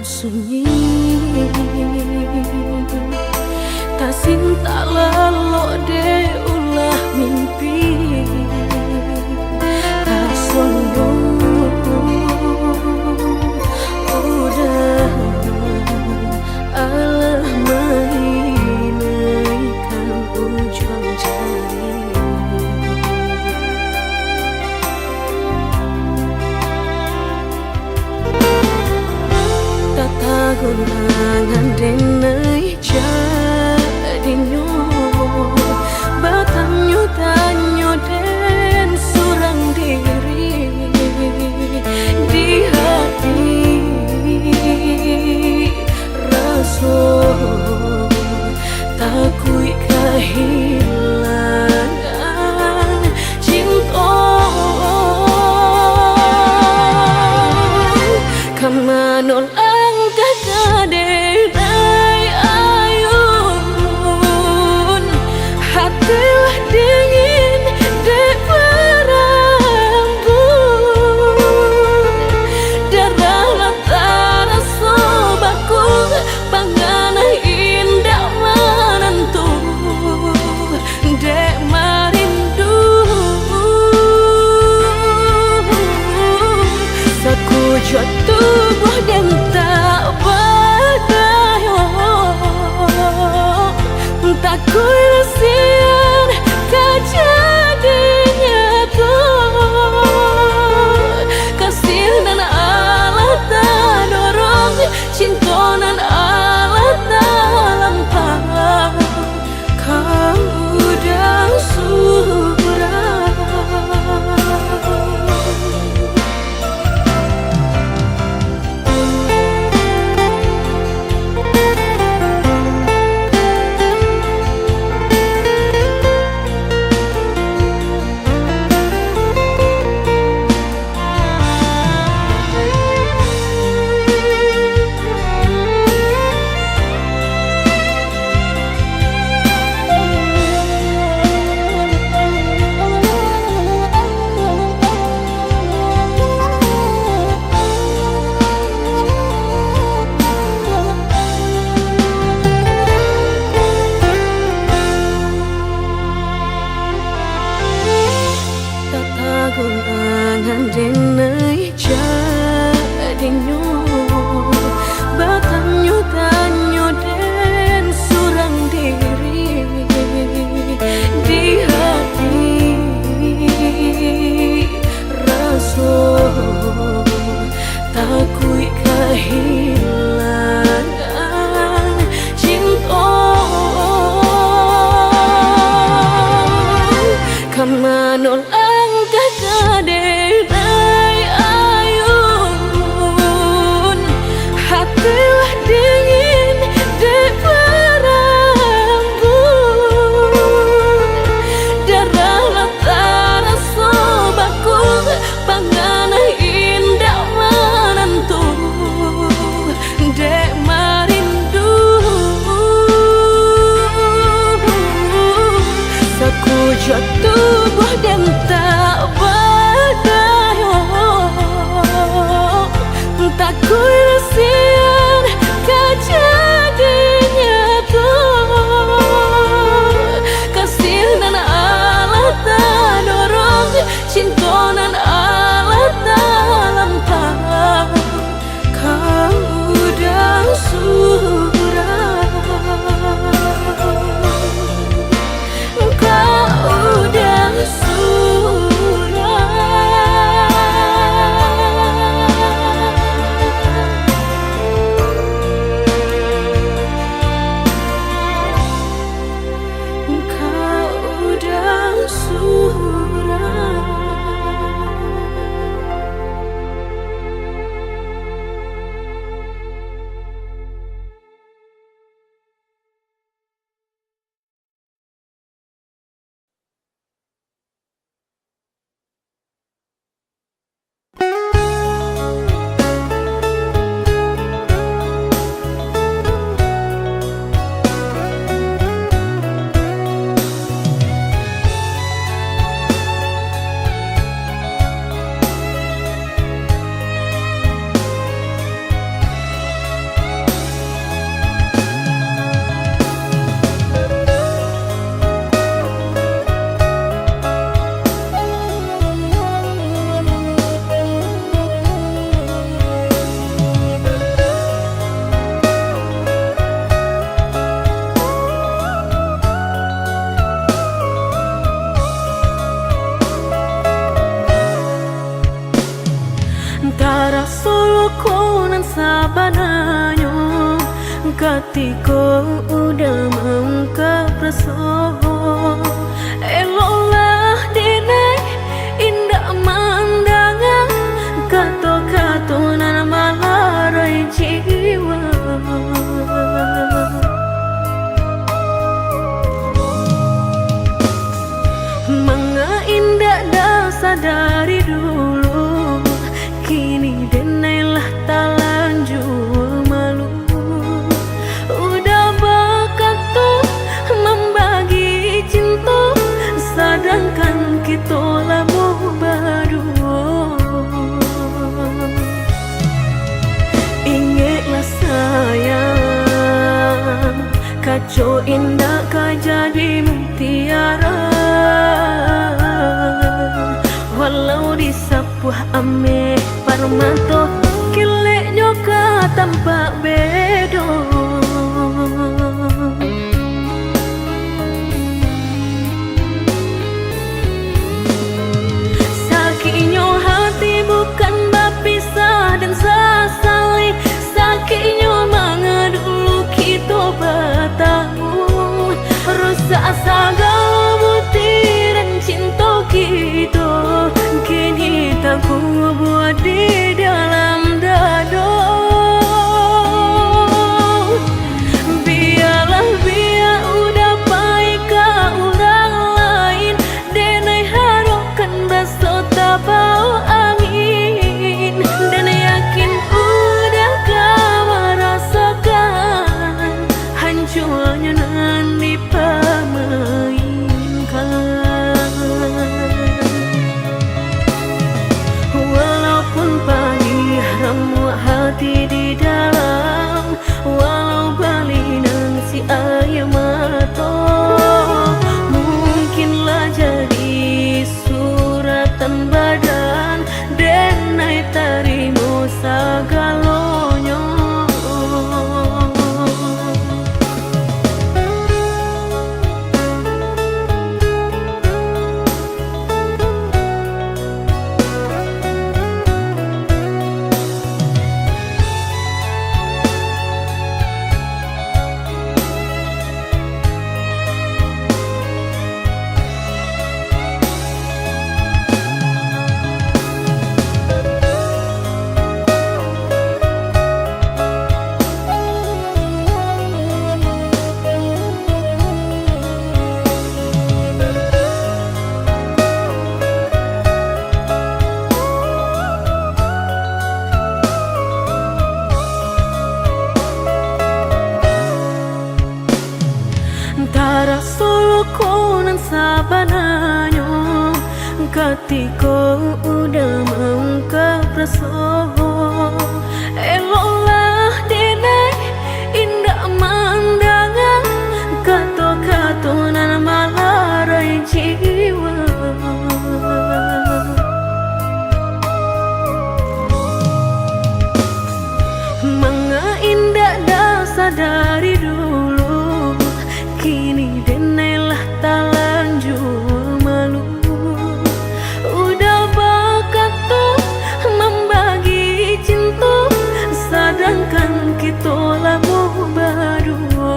sunyi, tak cinta lelok de ulah mimpi, tak sombong udah alah mainkan ujung jari. Tata gulangan denai jadinya batanyo tanyo den surang diri di hati rasa takui kehilangan cinta kamanol angkat kaderai ayun hatilah dingin dek berambut darah lantara sobaku pangana indah menentu dek marindu sekujur tubuh dan tak berdaya tak kuilasian kejadinya tuh kasih dan Allah tak dorong cinta dan Allah tak lampau kamu dah surah. Gulangan denai jadinya batanyo tanyo den surang diri di hati rasa takui kehilangan cinta kamanol kaderai ayun hatilah dingin dek berambut darah lantara sobaku pangana indah menentu dek marindu sekujur tubuh dan tak berdaya tak kuilasian kejadinya tuh kasih dan Allah tak dorong cinta dan Allah tak lampau kamu dah surah kau dah surah. Ketika udah mengungkap rasa, eloklah denai indah mandangan, kata-kata nan malarai jiwa. Manga indah dasar dari dulu, kini denailah tak lanjut malu. Udah berkata membagi cinta, sedangkan kita lama berdua. Ingatlah sayang, kacau indah kau jadi mutiara. Walau disapuh ameh parmato, kileknya ka tampak bedo. Sakitnya hati bukan berpisah dan sesali, sakitnya manga dulu kita bertemu. Rusak segala butiran cinta kita, kini tak ku buat di dalam dada. Biarlah biar udah baik ke orang lain, denai harapkan besok tak bau angin. Dan yakin udah kau merasakan hancurnya nanti permainkan. Walaupun pagi ramu hati di dalam, walau balik nangsi air mata, mungkinlah jadi suratan badan, denai terima segalanya. Tara solo konan sabananya, ketika udah mengungkap rasa, eloklah denai indah mandangan, kata-kata nan malarai jiwa. Manga indah dasar dari dulu, kini denailah tak lanjut malu. Udah berkata membagi cinta, sedangkan kita lama berdua.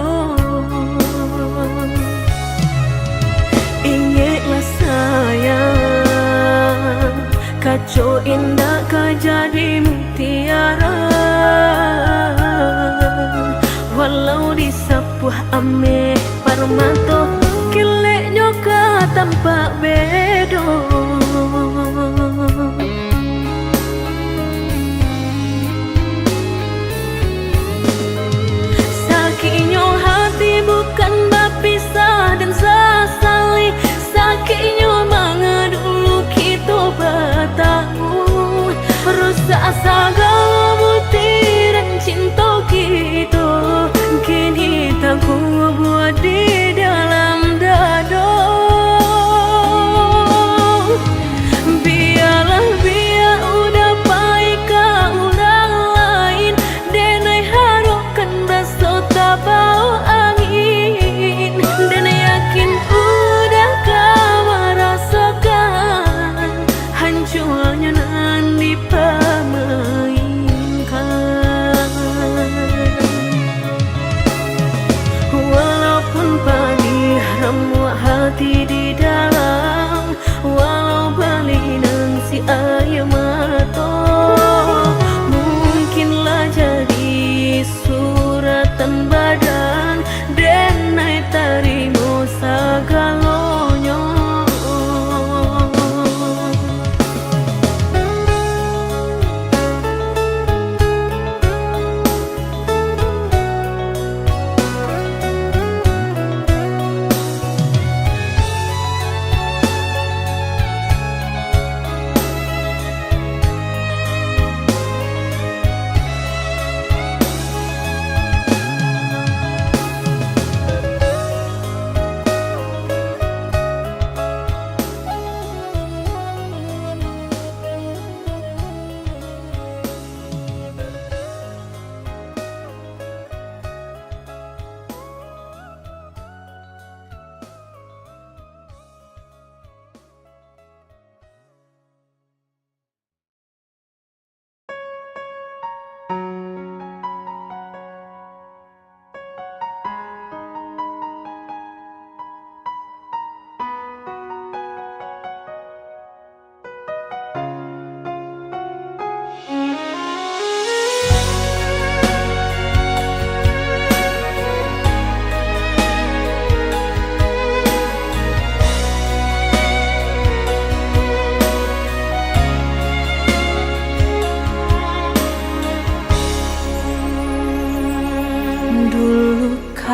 Ingatlah sayang, kacau indah kau jadi mutiara. Walau disapuh ameh parmato, kileknya ka tampak bedo. Sakitnya hati bukan berpisah dan sesali, sakitnya manga dulu kita bertemu. Rusak segala butiran cinta kita, kini tak ku buat di dalam dada.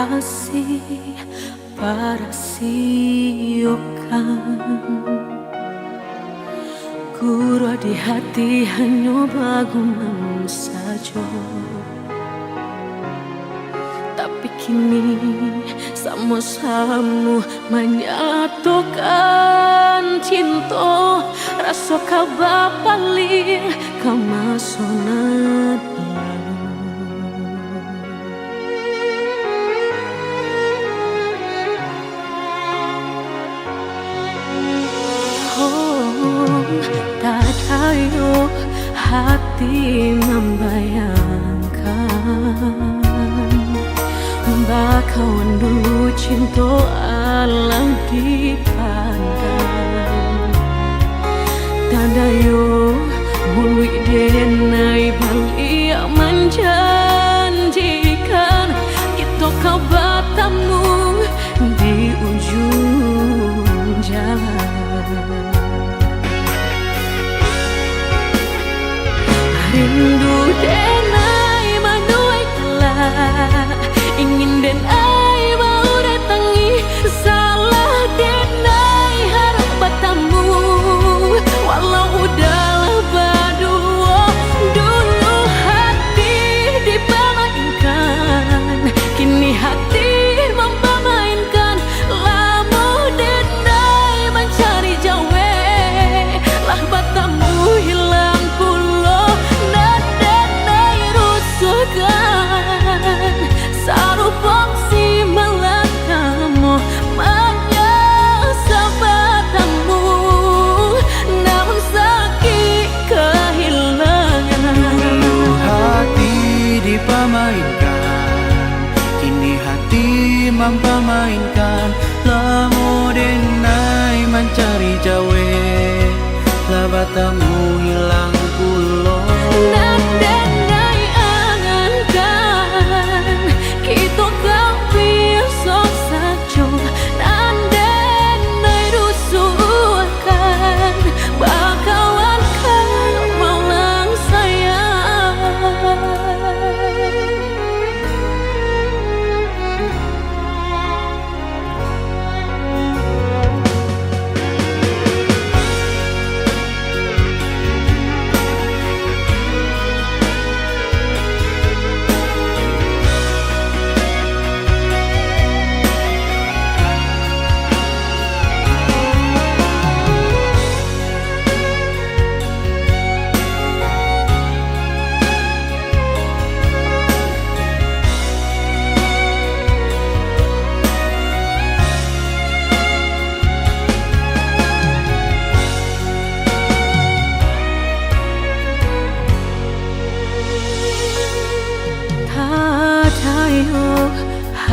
kasih para siokan Guru di hati hanya bagumam saja. Tapi kini sama-sama menyatukan cinta. Rasa kabar paling kamasonat tak tahu hati membayangkan bakawan dulu cinta alam dipandang tanda yo mului denai balik menjanjikan kita kau bertemu di ujung jalan. Rindu denai manuai telah ingin denai mau datangi salah denai harap bertemu walau udahlah berdua dulu hati dipermainkan kini hati mempermainkan lama denai mencari jawe lah bertemu hilang pulau sarupang si melatamu menyesal bertemu namun sakit kehilangan. Dulu hati dipermainkan kini hati mempermainkan lamo denai mencari jawe lah bertemu hilang pulau.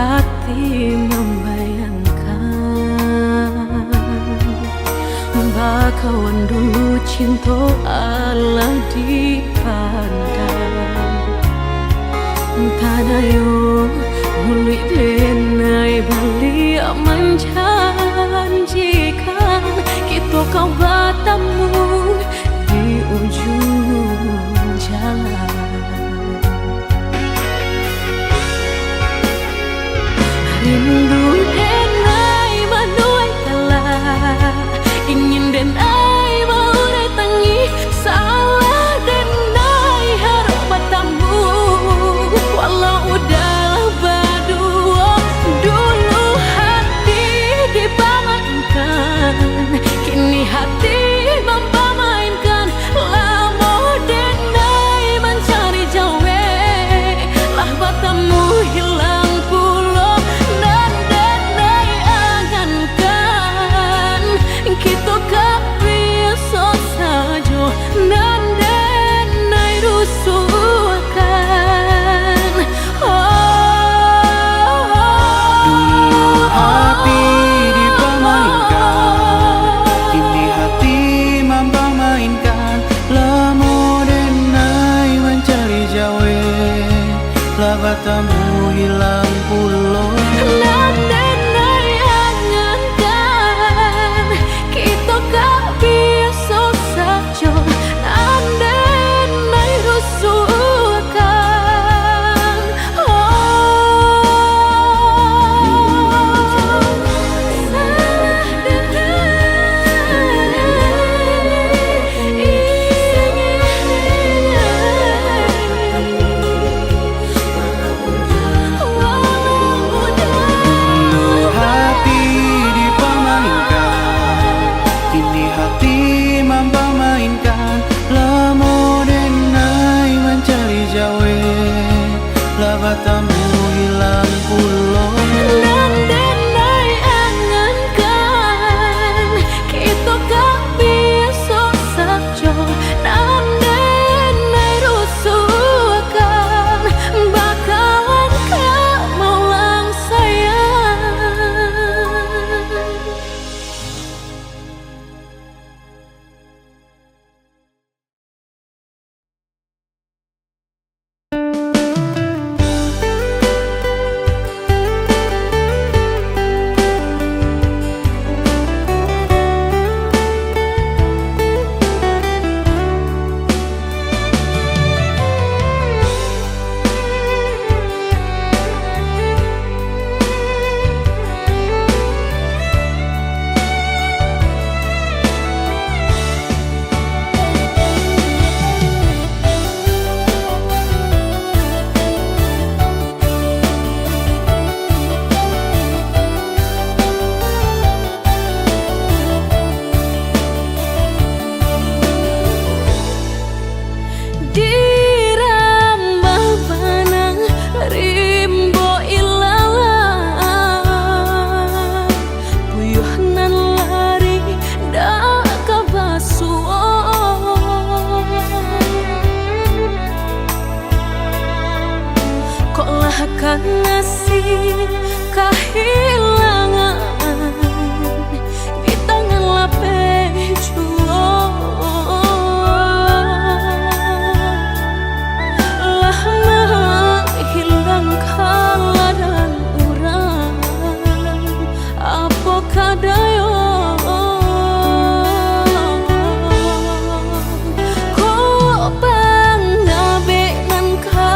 Hati membayangkan bakawan dulu cinta Allah dipandang tanah yo muli denai balik menjanjikan kita kau bertemu di ujung jalan. Rindu denai manuai telah ingin denai mau datangi salah denai harap bertemu walau udahlah berdua dulu hati dipermainkan kini hati mempermainkan lama denai mencari jawe lah bertemu hilang pulau. Kita gak bisa saja dan denai rusuhkan. Dulu hati dipermainkan kini hati mempermainkan lamo denai mencari jawe lah bertemu hilang pulau. batamu hilang pulau. Nan denai angankan kita gak bisa saja. Nan denai rusuhkan bakalan kamu lang sayang. Ngasih kehilangan di tangan lapeh lah menghilangkan dan urang apa kadayo kok pangabe nangka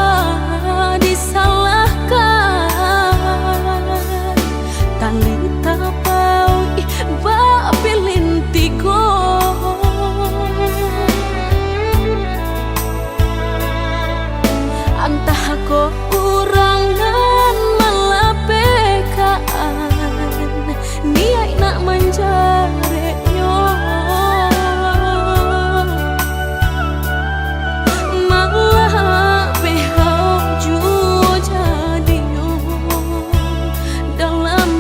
talita paui ba pilintigo antah ko urangan malapekaan niai nak manjare yo malah behau ju jadi yo dalam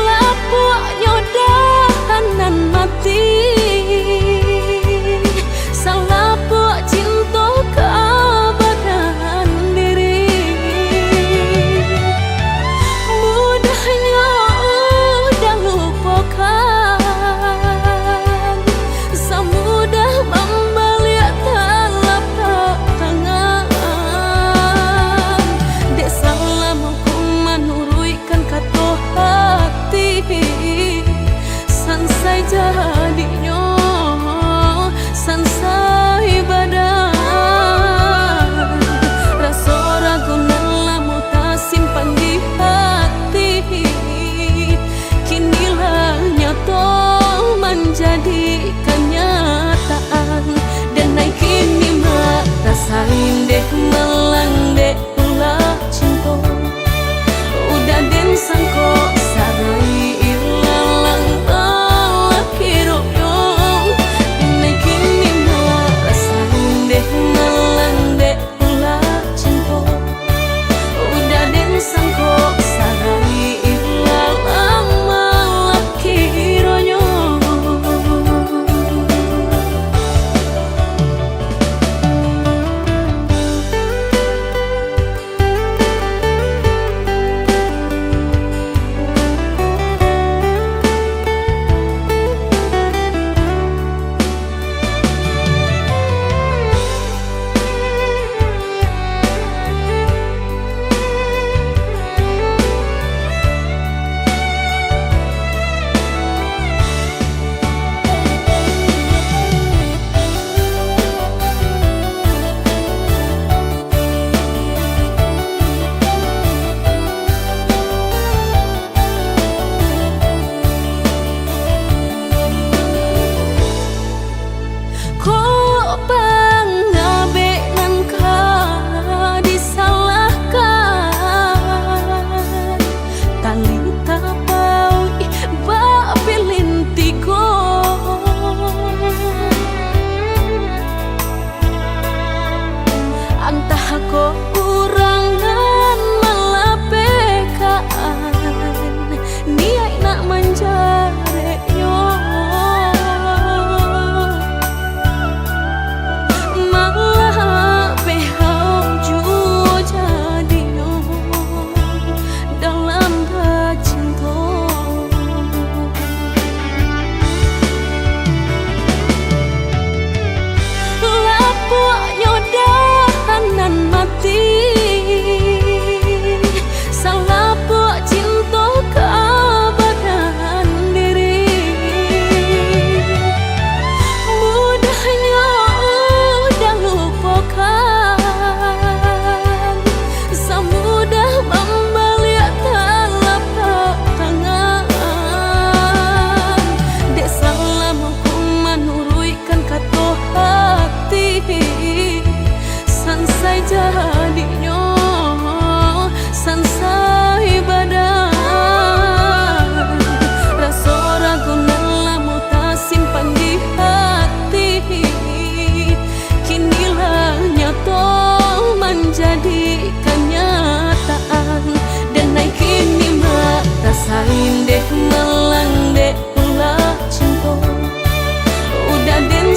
lapuk nyodahan nan mati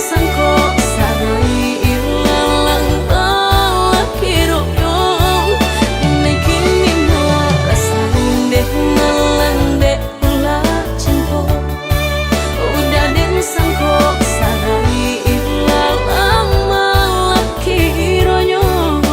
sangko sarai ilalang lalaki royong ini kini no rasain deh malang deh pula cinta udah den sangko sarai ilalang lalaki royong.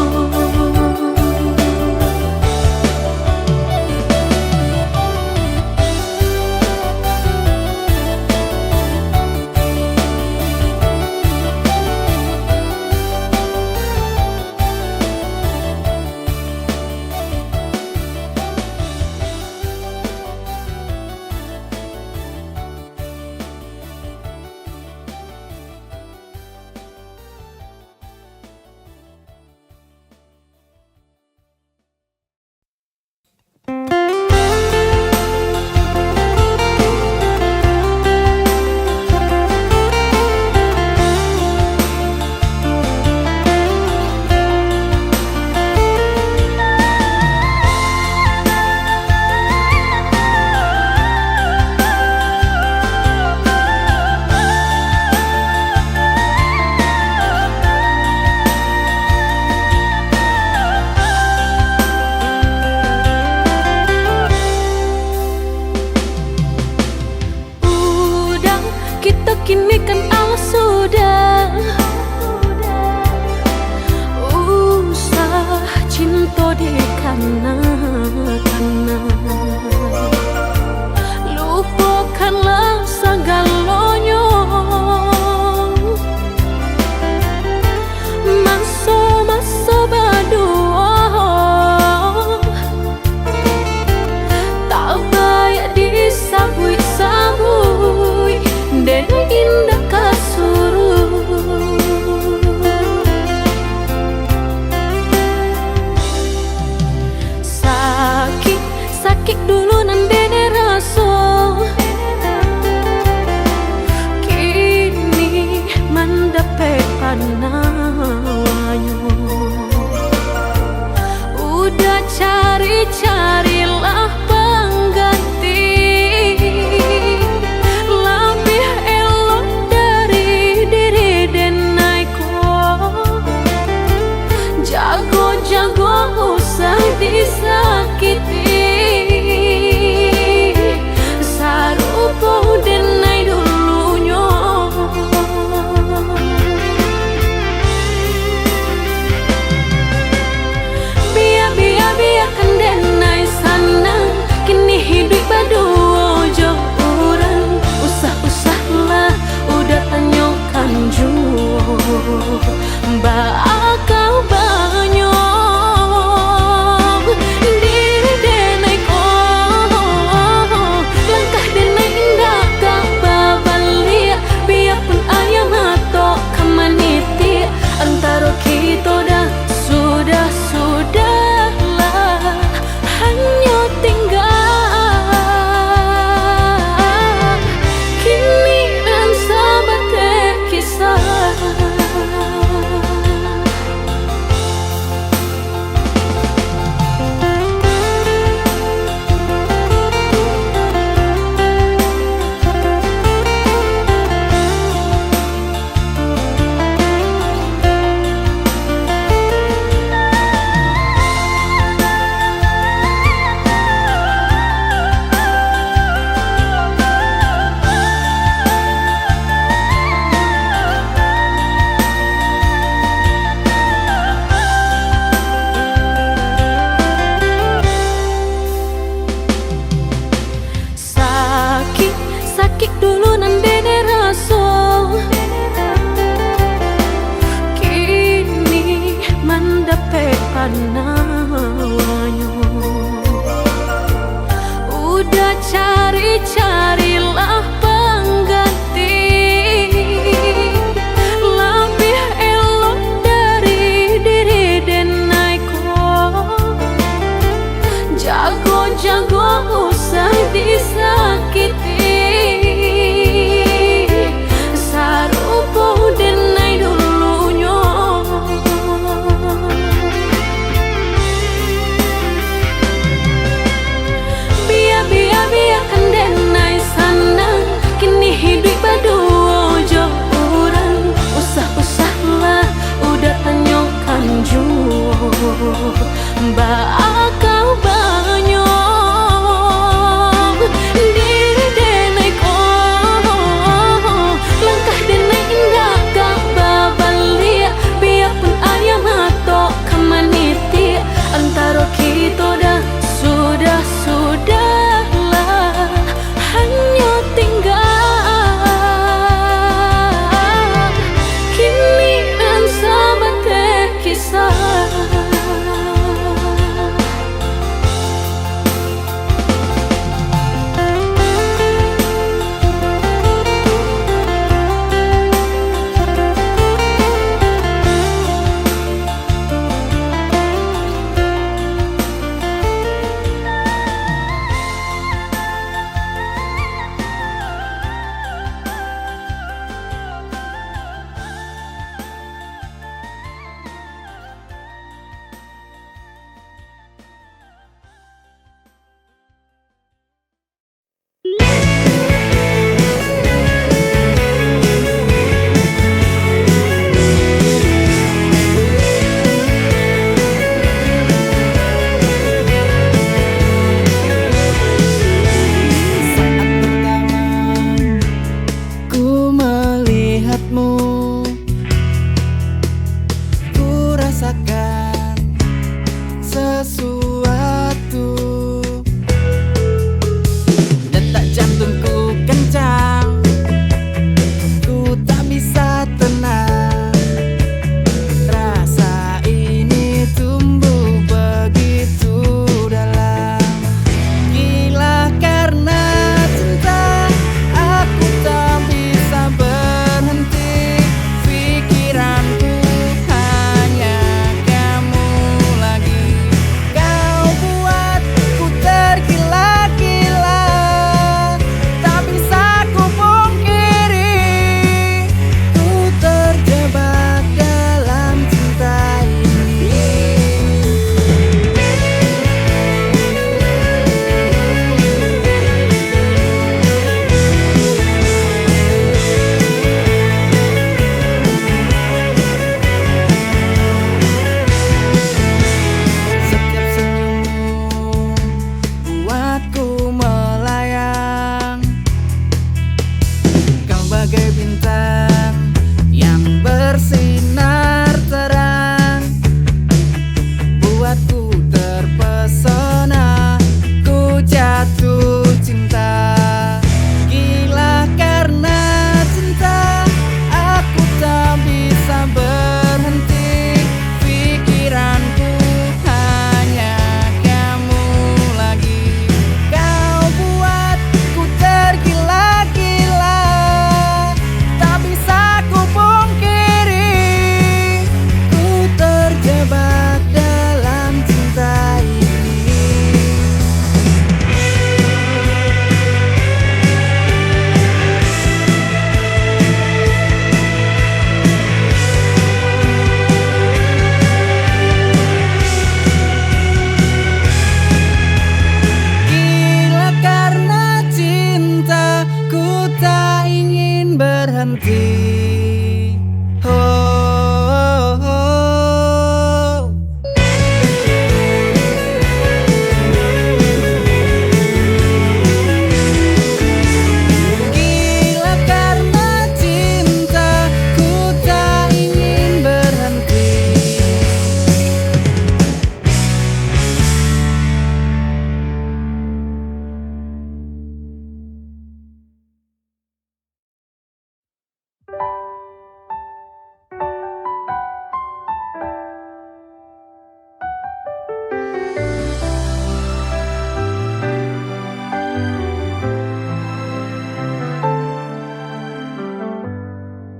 Kita kini kan sudah usah cinta di kana lupakanlah segalanya masa-masa berdua tak baik disabui-sabui dan indah kasuruh sakit dulu nan dene rasa kini mendapat panawanyo udah carilah pengganti lebih elok dari diri denaiku jago usah disakiti sarupo denai dulunya biarkan denai sana kini hidup berdua jauh orang usah-usahlah udah tanyakan jua bakal banyak diri denai langkah denai indah tak babalia biarpun ayam atau kamaniti antara kita dah sudahlah hanya tinggal kini dan sahabat kisah. Sakit dulu nan dene rasa kini mendapat panawanyo udah carilah pengganti lebih elok dari diri denaiku jago usah disakiti sarupo denai dulunya Ku melihatmu, ku rasakan sesuatu. Detak jantungku kencang, ku tak bisa tenang. Rasa ini tumbuh begitu dalam. Gila karena cinta, aku tak bisa berhenti. Pikiranku hanya kamu lagi. Kau buatku tergila-gila, tak bisa ku pungkiri. Ku terjebak dalam cinta ini. Setiap senyummu buatku melayang. Kau bagai bintang yang bersinar terang, buatku terpesona, ku jatuh cinta. Gila karena cinta, aku tak bisa berhenti. Pikiranku hanya kamu lagi. Kau buatku tergila-gila, tak bisa ku pungkiri. Ku terjebak dalam cinta ini. Gila karena cinta, ku tak ingin berhenti. Oh, oh, oh. Gila karena cinta, ku tak ingin berhenti.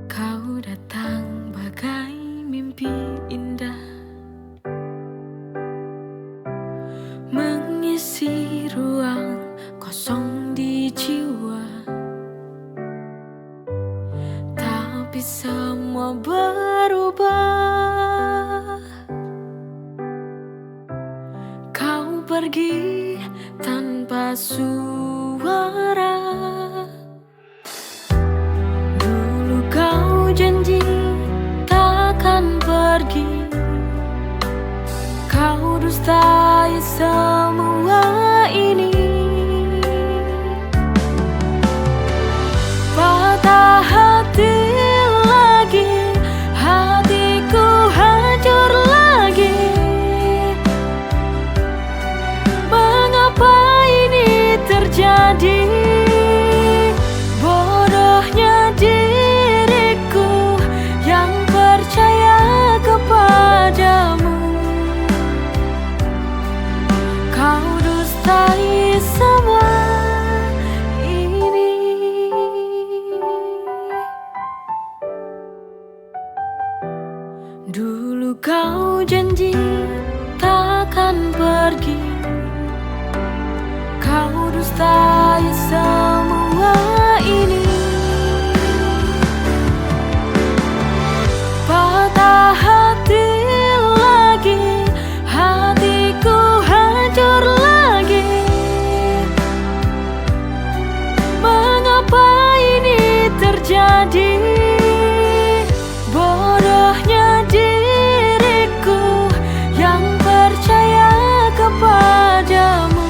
Kau datang bagai mimpi indah, mengisi ruang kosong di jiwa. Tapi semua berubah. Kau pergi tanpa suara. Dulu kau janji takkan pergi. Kau dustai semua ini. Patah hati lagi, hatiku hancur lagi. Mengapa ini terjadi? Bodohnya diriku yang percaya kepadamu. Kau dustai semua ini. Dulu kau janji takkan pergi. Kau dustai semua ini. Patah hati lagi, hatiku hancur lagi. Mengapa ini terjadi? Bodohnya diriku yang percaya kepadamu.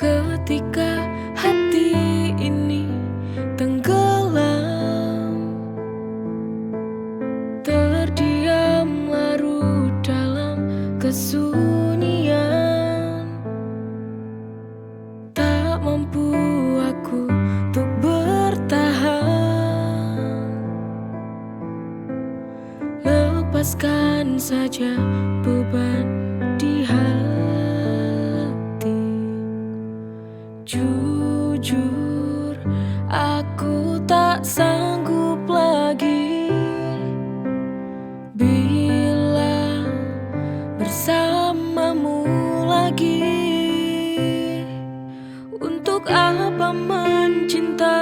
Ketika hati ini tenggelam, terdiam larut dalam kesunyian. Tak mampu aku untuk bertahan. Lepaskan saja beban di hati. Jujur, aku tak sanggup lagi bila bersamamu lagi. Untuk apa mencinta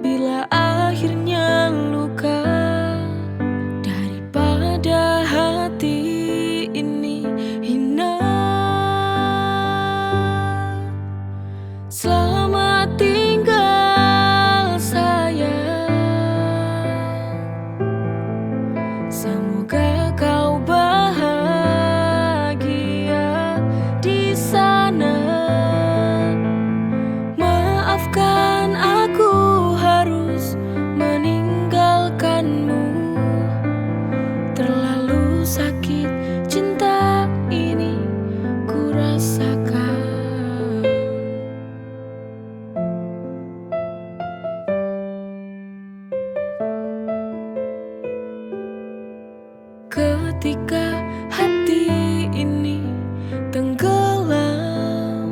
bila akhirnya luka? Daripada hati ini hina. Selamat tinggal sayang, semoga kau bahagia di sana. Maafkan aku harus meninggalkanmu. Terlalu sakit cinta ini ku rasakan. Ketika hati ini tenggelam,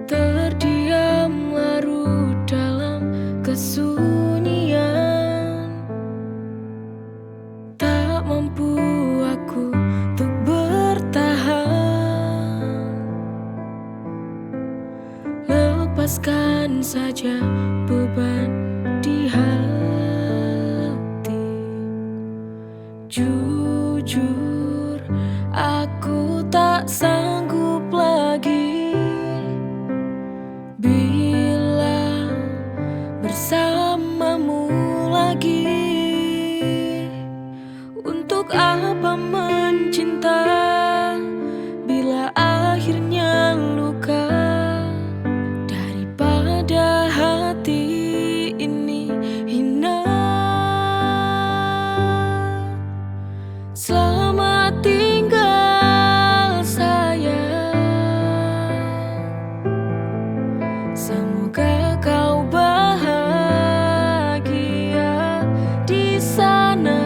terdiam larut dalam kesunyian. Tak mampu aku untuk bertahan. Lepaskan saja beban di hati. Jujur, aku tak sanggup lagi bila bersamamu lagi. Untuk apa mencinta bila akhirnya luka? Daripada hati ini hina. Selamat tinggal sayang, semoga kau bahagia di sana.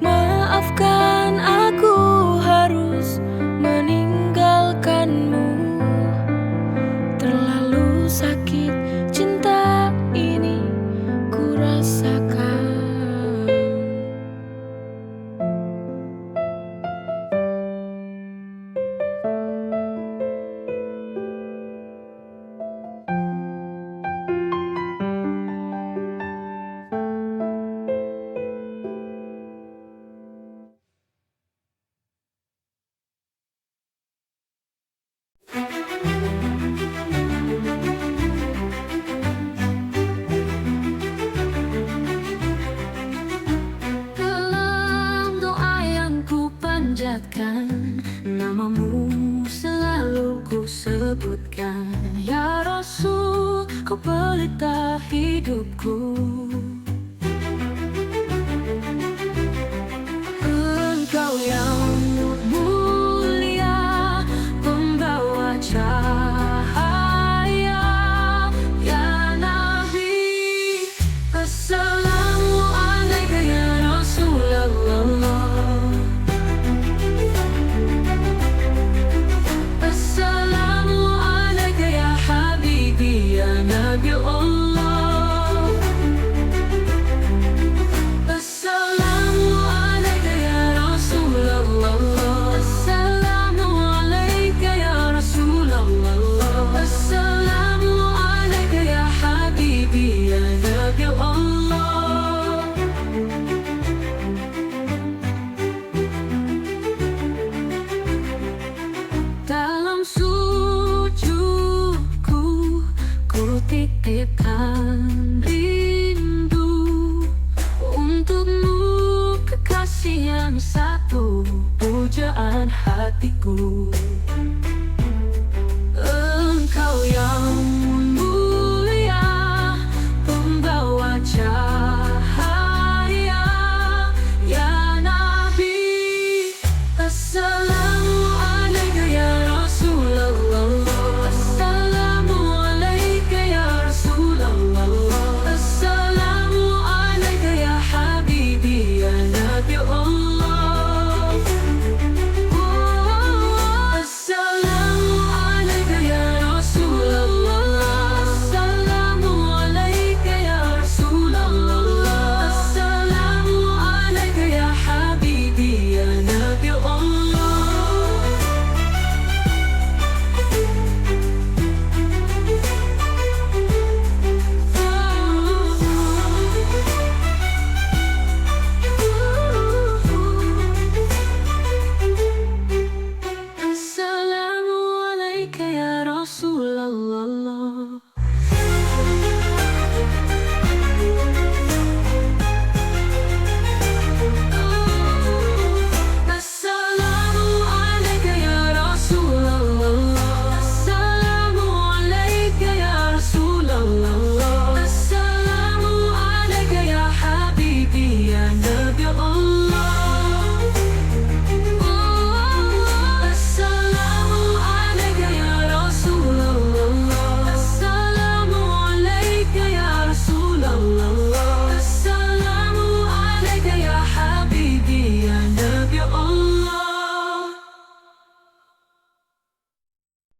Maafkan aku harus meninggalkanmu. Terlalu sakit cinta ini ku rasakan. Dalam doa yang ku panjatkan, namamu selalu ku sebutkan. Ya Rasul, kau pelita hidupku. Engkau yang mulia, pembawa cahaya. Ya Nabi, Assalamualaikum ya Rasulullah. Assalamualaikum ya Habibi ya Nabi Allah. Assalamualaikum ya Rasulullah. Assalamualaikum ya Rasulullah. Assalamualaikum ya Habibi ya Nabi Allah. Dalam sujudku ku titipkan rindu untukmu, kekasih yang satu. pujaan hatiku.